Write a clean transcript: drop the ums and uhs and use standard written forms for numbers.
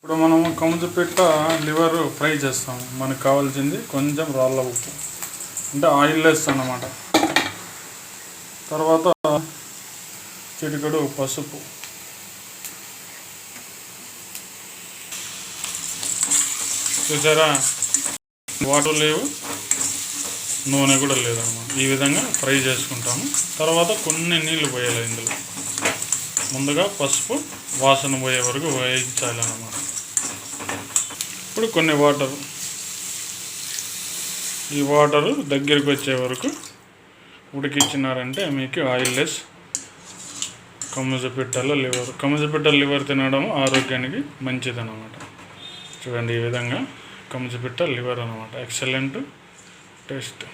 ఇప్పుడు మనం కముజపిట్ట liver fry చేస్తాం. మనకు కావాల్సింది కొంచెం రాళ్ళ ఉప్పు, అంటే ఆయిల్ లెస్ అన్నమాట. తర్వాత చిటికెడు పసుపు, చూసారా వాటర్ లేవు, నూనె కూడా లేదన్నమాట. ఈ విధంగా ఫ్రై చేసుకుంటాము. తర్వాత కొన్ని నీళ్ళు పోయాలి ఇందులో. ముందుగా పసుపు వాసన పోయే వరకు వేయించాలి అన్నమాట. ఇప్పుడు కొన్ని వాటరు, ఈ వాటరు దగ్గరికి వచ్చే వరకు ఉడికిచ్చినారంటే మీకు ఆయిల్ లెస్ కముజపిట్టలో లివర్. కముజపిట్ట లివర్ తినడం ఆరోగ్యానికి మంచిదన్నమాట. చూడండి ఈ విధంగా కముజపిట్ట లివర్ అన్నమాట. Excellent taste.